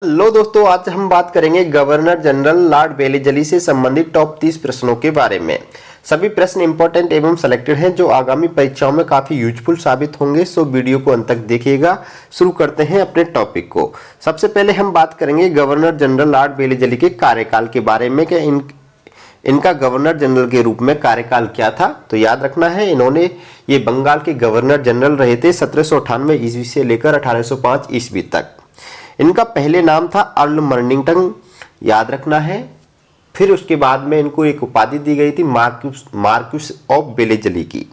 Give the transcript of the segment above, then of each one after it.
लो दोस्तों, आज हम बात करेंगे गवर्नर जनरल लॉर्ड वेलेजली से संबंधित टॉप 30 प्रश्नों के बारे में। सभी प्रश्न इंपॉर्टेंट एवं सिलेक्टेड हैं जो आगामी परीक्षाओं में काफी यूजफुल साबित होंगे। सो वीडियो को अंत तक देखिएगा। शुरू करते हैं अपने टॉपिक को। सबसे पहले हम बात करेंगे गवर्नर जनरल लॉर्ड वेलेजली के कार्यकाल के बारे में कि इनका गवर्नर जनरल के रूप में कार्यकाल क्या था। तो याद रखना है, इन्होंने ये बंगाल के गवर्नर जनरल रहे थे 1798 ईस्वी से लेकर 1805 ईस्वी तक। इनका पहले नाम था अर्ल मर्निंगटन, याद रखना है। फिर उसके बाद में इनको एक उपाधि दी गई थी मार्क्यूस ऑफ वेलेजली की।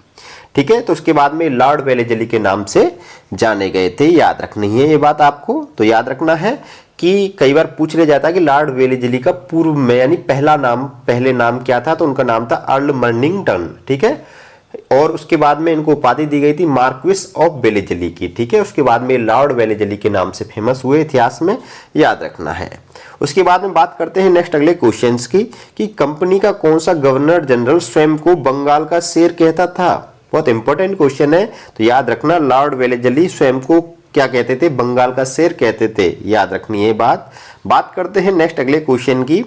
ठीक है, तो उसके बाद में लॉर्ड वेलेजली के नाम से जाने गए थे। याद रखनी है ये बात आपको। तो याद रखना है कि कई बार पूछ लिया जाता है कि लॉर्ड वेलेजली का पूर्व में यानी पहले नाम क्या था। तो उनका नाम था अर्ल मर्निंगटन। ठीक है, और उसके बाद में इनको उपाधि दी गई थी मार्क्विस ऑफ वेलेजली की। ठीक है, उसके बाद में लॉर्ड वेलेजली के नाम से फेमस हुए इतिहास में, याद रखना है। उसके बाद में बात करते हैं नेक्स्ट अगले क्वेश्चंस की कि कंपनी का कौन सा गवर्नर जनरल स्वयं को बंगाल का शेर कहता था। बहुत इंपॉर्टेंट क्वेश्चन है, तो याद रखना लॉर्ड वेलेजली स्वयं को क्या कहते थे, बंगाल का शेर कहते थे। याद रखनी है बात करते हैं नेक्स्ट अगले क्वेश्चन की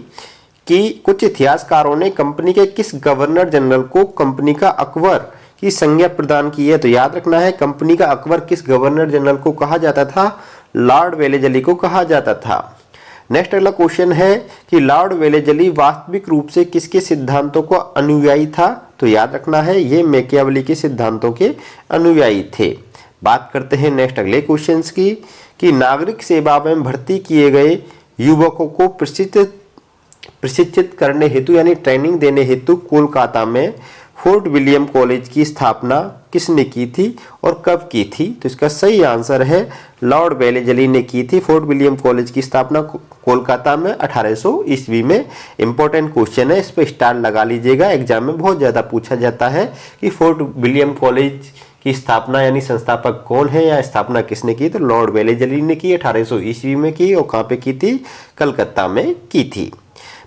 कि कुछ इतिहासकारों ने कंपनी के किस गवर्नर जनरल को कंपनी का अकबर की संज्ञा प्रदान की है। तो याद रखना है, कंपनी का अकबर किस गवर्नर जनरल को कहा जाता था, लॉर्ड वेलेजली को कहा जाता था। नेक्स्ट अगला क्वेश्चन है कि लॉर्ड वेलेजली वास्तविक रूप से किसके सिद्धांतों को अनुयायी था। तो याद रखना है, ये मैकियावेली के सिद्धांतों के अनुयायी थे। बात करते हैं नेक्स्ट अगले क्वेश्चन की कि नागरिक सेवा में भर्ती किए गए युवकों को प्रशिक्षित करने हेतु यानी ट्रेनिंग देने हेतु कोलकाता में फोर्ट विलियम कॉलेज की स्थापना किसने की थी और कब की थी। तो इसका सही आंसर है लॉर्ड वेलेजली ने की थी। फोर्ट विलियम कॉलेज की स्थापना कोलकाता में 1800 ईस्वी में। इंपॉर्टेंट क्वेश्चन है, इस पर स्टार लगा लीजिएगा। एग्जाम में बहुत ज्यादा पूछा जाता है कि फोर्ट विलियम कॉलेज की स्थापना यानी संस्थापक कौन है या स्थापना किसने की। तो लॉर्ड वेलेजली ने की, 1800 ईस्वी में की। और कहाँ पे की थी, कलकत्ता में की थी।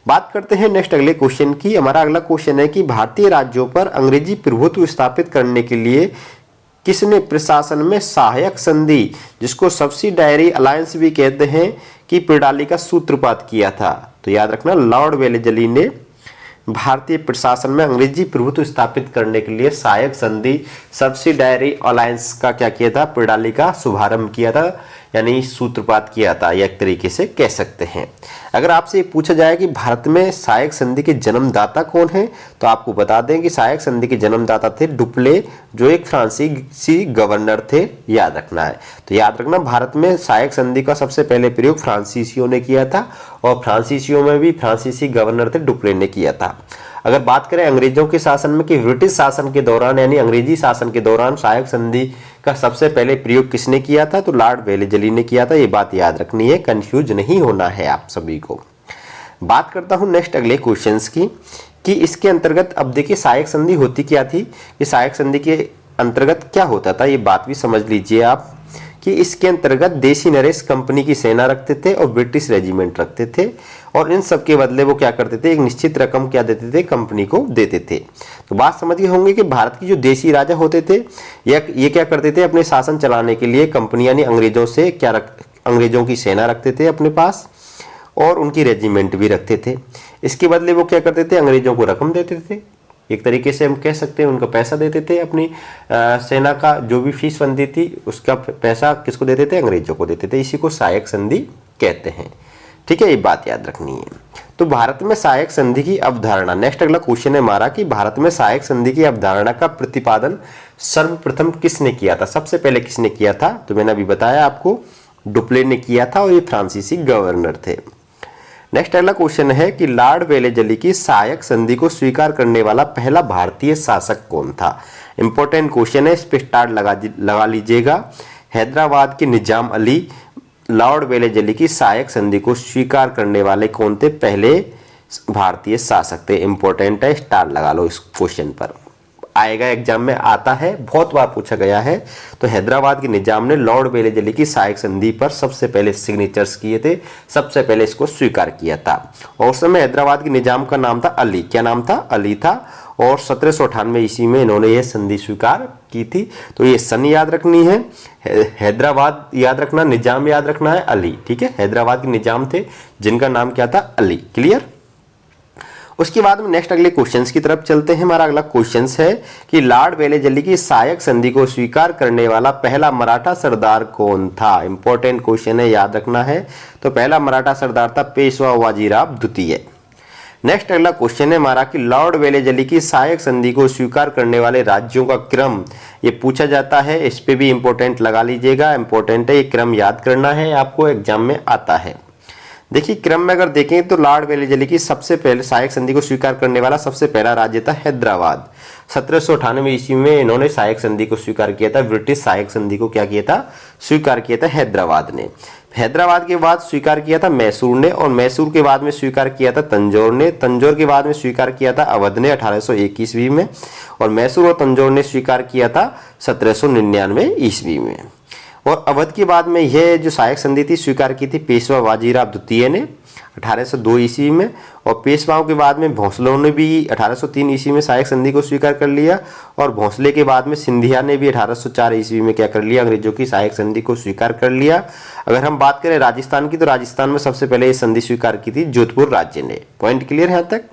बात करते हैं नेक्स्ट अगले क्वेश्चन की। हमारा अगला क्वेश्चन है कि भारतीय राज्यों पर अंग्रेजी प्रभुत्व स्थापित करने के लिए किसने प्रशासन में सहायक संधि, जिसको सब्सिडायरी अलायंस भी कहते हैं, की प्रणाली का सूत्रपात किया था। तो याद रखना, लॉर्ड वेलेजली ने भारतीय प्रशासन में अंग्रेजी प्रभुत्व स्थापित करने के लिए सहायक संधि सब्सिडायरी अलायंस का क्या किया था, प्रणाली का शुभारंभ किया था, यानी सूत्रपात किया था, या एक तरीके से कह सकते हैं। अगर आपसे पूछा जाए कि भारत में सहायक संधि के जन्मदाता कौन है, तो आपको बता दें कि सहायक संधि के जन्मदाता थे डुप्ले, जो एक फ्रांसीसी गवर्नर थे। याद रखना है, तो याद रखना भारत में सहायक संधि का सबसे पहले प्रयोग फ्रांसीसियों ने किया था, और फ्रांसीसियों में भी फ्रांसीसी गवर्नर थे, डुप्ले ने किया था। अगर बात करें अंग्रेजों के शासन में कि ब्रिटिश शासन के दौरान यानी अंग्रेजी शासन के दौरान सहायक संधि का सबसे पहले प्रयोग किसने किया था, तो लॉर्ड वेलेजली ने किया था। ये बात याद रखनी है, कंफ्यूज नहीं होना है आप सभी को। बात करता हूं नेक्स्ट अगले क्वेश्चंस की कि इसके अंतर्गत अब देखिए सहायक संधि होती क्या थी। ये सहायक संधि के अंतर्गत क्या होता था, ये बात भी समझ लीजिए आप कि इसके अंतर्गत देसी नरेश कंपनी की सेना रखते थे और ब्रिटिश रेजिमेंट रखते थे, और इन सब के बदले वो क्या करते थे, एक निश्चित रकम क्या देते थे, कंपनी को देते थे। तो बात समझ गए होंगे कि भारत की जो देसी राजा होते थे ये क्या करते थे, अपने शासन चलाने के लिए कंपनी यानी अंग्रेजों की सेना रखते थे अपने पास, और उनकी रेजिमेंट भी रखते थे। इसके बदले वो क्या करते थे, अंग्रेजों को रकम देते थे, एक तरीके से हम कह सकते हैं उनका पैसा देते थे। अपनी सेना का जो भी फीस बनती थी उसका पैसा किसको देते थे, अंग्रेजों को देते थे। इसी को सहायक संधि कहते हैं। ठीक है, ये बात याद रखनी है। तो भारत में सहायक संधि की अवधारणा, नेक्स्ट अगला क्वेश्चन है हमारा कि भारत में सहायक संधि की अवधारणा का प्रतिपादन सर्वप्रथम किसने किया था, सबसे पहले किसने किया था। तो मैंने अभी बताया आपको, डुप्ले ने किया था, और ये फ्रांसीसी गवर्नर थे। नेक्स्ट अगला क्वेश्चन है कि लॉर्ड वेलेजली की सहायक संधि को स्वीकार करने वाला पहला भारतीय शासक कौन था। इंपॉर्टेंट क्वेश्चन है, इस पे स्टार लगा लीजिएगा। हैदराबाद के निजाम अली लॉर्ड वेलेजली की सहायक संधि को स्वीकार करने वाले कौन थे, पहले भारतीय शासक थे। इंपॉर्टेंट है, स्टार लगा लो इस क्वेश्चन पर, आएगा एग्जाम में, आता है, बहुत बार पूछा गया है। तो हैदराबाद के निजाम ने लॉर्ड वेलेजली की सहायक संधि पर सबसे पहले सिग्नेचर्स किए थे, सबसे पहले इसको स्वीकार किया था। और उस समय हैदराबाद के निजाम का नाम था अली, क्या नाम था, अली था। और 1798 ईस्वी में इन्होंने यह संधि स्वीकार की थी। तो ये सन याद रखनी है, हैदराबाद याद रखना, निजाम याद रखना है, अली। ठीक है, हैदराबाद के निजाम थे जिनका नाम क्या था, अली। क्लियर। उसके बाद में नेक्स्ट अगले क्वेश्चंस की तरफ चलते हैं। हमारा अगला क्वेश्चंस है कि लॉर्ड वेलेजली की सहायक संधि को स्वीकार करने वाला पहला मराठा सरदार कौन था। इंपॉर्टेंट क्वेश्चन है, याद रखना है। तो पहला मराठा सरदार था पेशवा बाजीराव द्वितीय। नेक्स्ट अगला क्वेश्चन है हमारा कि लॉर्ड वेलेजली की सहायक संधि को स्वीकार करने वाले राज्यों का क्रम ये पूछा जाता है। इस पे भी इंपॉर्टेंट लगा लीजिएगा, इंपॉर्टेंट है, ये क्रम याद करना है, आपको एग्जाम में आता है। देखिए क्रम में अगर देखें तो लॉर्ड वेलेजली की सबसे पहले सहायक संधि को स्वीकार करने वाला सबसे पहला राज्य था हैदराबाद। 1798 ईस्वी में इन्होंने सहायक संधि को स्वीकार किया था। ब्रिटिश सहायक संधि को क्या किया था, स्वीकार किया था हैदराबाद ने। हैदराबाद के बाद स्वीकार किया था मैसूर ने, और मैसूर के बाद में स्वीकार किया था तंजौर ने। तंजौर के बाद में स्वीकार किया था अवध ने 1801 ईस्वी में, और मैसूर और तंजौर ने स्वीकार किया था 1799 ईस्वी में। और अवध के बाद में यह जो सहायक संधि थी स्वीकार की थी पेशवा बाजीराव द्वितीय ने 1802 ईस्वी में, और पेशवाओं के बाद में भोंसलों ने भी 1803 ईस्वी में सहायक संधि को स्वीकार कर लिया, और भोंसले के बाद में सिंधिया ने भी 1804 ईस्वी में क्या कर लिया, अंग्रेजों की सहायक संधि को स्वीकार कर लिया। अगर हम बात करें राजस्थान की, तो राजस्थान में सबसे पहले ये संधि स्वीकार की थी जोधपुर राज्य ने। पॉइंट क्लियर है यहाँ तक।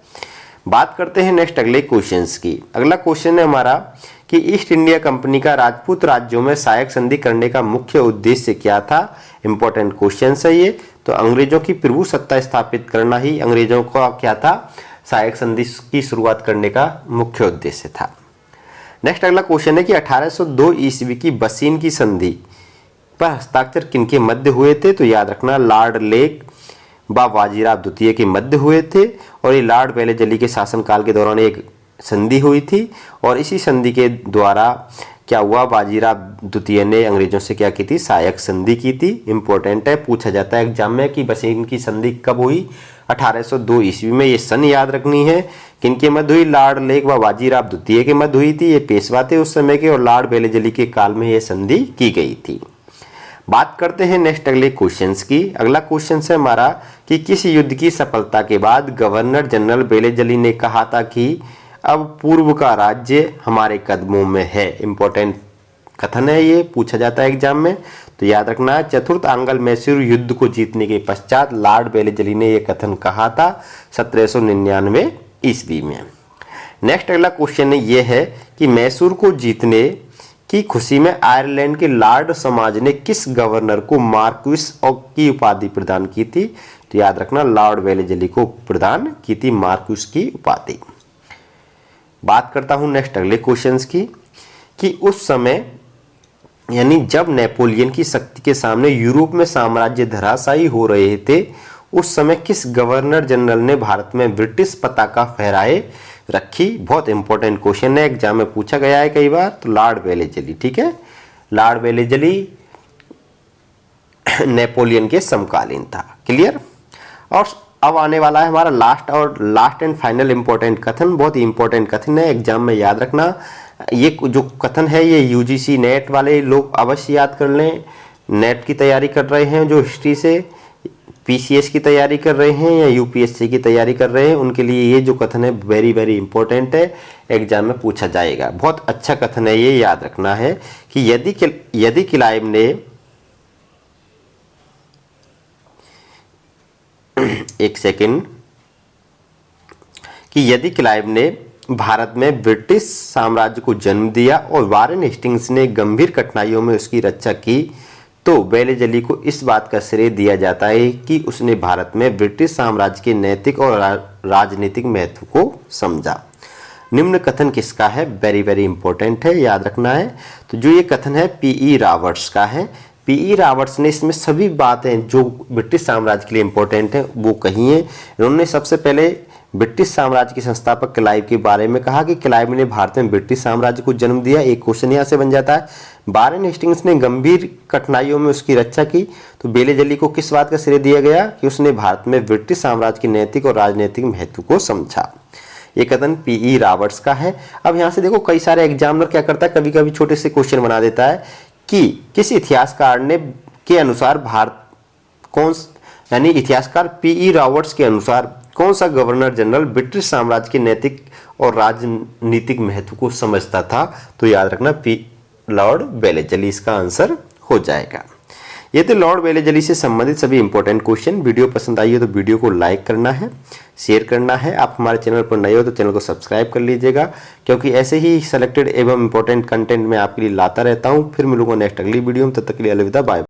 बात करते हैं नेक्स्ट अगले क्वेश्चंस की। अगला क्वेश्चन है हमारा कि ईस्ट इंडिया कंपनी का राजपूत राज्यों में सहायक संधि करने का मुख्य उद्देश्य क्या था। इंपॉर्टेंट क्वेश्चन है ये। तो अंग्रेजों की प्रभु सत्ता स्थापित करना ही अंग्रेजों का क्या था, सहायक संधि की शुरुआत करने का मुख्य उद्देश्य था। नेक्स्ट अगला क्वेश्चन है कि 1802 ईस्वी की बसीन की संधि पर हस्ताक्षर किनके मध्य हुए थे। तो याद रखना लॉर्ड लेक व बाजीराव द्वितीय के मध्य हुए थे, और ये लॉर्ड वेलेजली के शासनकाल के दौरान एक संधि हुई थी, और इसी संधि के द्वारा क्या हुआ, बाजीराव द्वितीय ने अंग्रेजों से क्या की थी, सहायक संधि की थी। इंपॉर्टेंट है, पूछा जाता है एग्जाम में कि बसीन की संधि कब हुई, 1802 ईस्वी में। ये सन याद रखनी है। किनके मध्य हुई, लॉर्ड लेक व बाजीराव द्वितीय के मध्य हुई थी। ये पेशवा थे उस समय के, और लॉर्ड वेलेजली के काल में ये संधि की गई थी। बात करते हैं नेक्स्ट अगले क्वेश्चंस की। अगला क्वेश्चन है हमारा कि किस युद्ध की सफलता के बाद गवर्नर जनरल वेलेजली ने कहा था कि अब पूर्व का राज्य हमारे कदमों में है। इंपॉर्टेंट कथन है, ये पूछा जाता है एग्जाम में। तो याद रखना है, चतुर्थ आंग्ल मैसूर युद्ध को जीतने के पश्चात लॉर्ड वेलेजली ने यह कथन कहा था 1799 ईस्वी में। नेक्स्ट अगला क्वेश्चन ये है कि मैसूर को जीतने की खुशी में आयरलैंड के लॉर्ड समाज ने किस गवर्नर को मार्क्विस की उपाधि प्रदान की थी। तो याद रखना लॉर्ड वेलेजली को प्रदान की थी मार्क्विस की उपाधि। बात करता हूं नेक्स्ट अगले क्वेश्चंस की कि उस समय यानी जब नेपोलियन की शक्ति के सामने यूरोप में साम्राज्य धराशायी हो रहे थे, उस समय किस गवर्नर जनरल ने भारत में ब्रिटिश पताका फहराए रखी। बहुत इंपॉर्टेंट क्वेश्चन है, एग्जाम में पूछा गया है कई बार। तो लॉर्ड वेलेजली, ठीक है, लॉर्ड वेलेजली नेपोलियन के समकालीन था। क्लियर। और अब आने वाला है हमारा लास्ट एंड फाइनल इंपॉर्टेंट कथन। बहुत ही इंपॉर्टेंट कथन है, एग्जाम में याद रखना। ये जो कथन है ये यूजीसी नेट वाले लोग अवश्य याद कर लें। नेट की तैयारी कर रहे हैं जो हिस्ट्री से, पीसीएस की तैयारी कर रहे हैं या यूपीएससी की तैयारी कर रहे हैं, उनके लिए ये जो कथन है वेरी वेरी इंपॉर्टेंट है, एग्जाम में पूछा जाएगा। बहुत अच्छा कथन है, ये याद रखना है कि यदि क्लाइव ने एक सेकंड, कि यदि क्लाइव ने भारत में ब्रिटिश साम्राज्य को जन्म दिया और वारेन हेस्टिंग्स ने गंभीर कठिनाइयों में उसकी रक्षा की, तो वेलेजली को इस बात का श्रेय दिया जाता है कि उसने भारत में ब्रिटिश साम्राज्य के नैतिक और राजनीतिक महत्व को समझा। निम्न कथन किसका है, वेरी वेरी इंपॉर्टेंट है, याद रखना है। तो जो ये कथन है पीई रॉबर्ट्स का है। पीई रॉबर्ट्स ने इसमें सभी बातें जो ब्रिटिश साम्राज्य के लिए इंपॉर्टेंट है वो कही है। इन्होंने सबसे पहले ब्रिटिश साम्राज्य के संस्थापक क्लाइव के बारे में कहा कि क्लाइव ने भारत में ब्रिटिश साम्राज्य को जन्म दिया। एक क्वेश्चन यहाँ से बन जाता है, वारेन हेस्टिंग्स ने गंभीर कठिनाइयों में उसकी रक्षा की, तो वेलेजली को किस बात का श्रेय दिया गया कि उसने भारत में ब्रिटिश साम्राज्य के नैतिक और राजनीतिक महत्व को समझा। ये कथन पीई रॉबर्ट्स का है। अब यहाँ से देखो कई सारे एग्जामिनर क्या करता है, कभी कभी छोटे से क्वेश्चन बना देता है कि किस इतिहासकार ने के अनुसार भारत कौन, यानी इतिहासकार पीई रॉबर्ट्स के अनुसार कौन सा गवर्नर जनरल ब्रिटिश साम्राज्य के नैतिक और राजनीतिक महत्व को समझता था? तो याद रखना लॉर्ड वेलेजली इसका आंसर हो जाएगा। ये तो लॉर्ड वेलेजली से संबंधित सभी इंपॉर्टेंट क्वेश्चन। वीडियो पसंद आई हो तो वीडियो को लाइक करना है, शेयर करना है। आप हमारे चैनल पर नए हो तो चैनल को सब्सक्राइब कर लीजिएगा, क्योंकि ऐसे ही सेलेक्टेड एवं इंपॉर्टेंट कंटेंट मैं आपके लिए लाता रहता हूँ। फिर मिलूंगा नेक्स्ट अगली वीडियो में, तब तक के लिए अलविदा, बाय।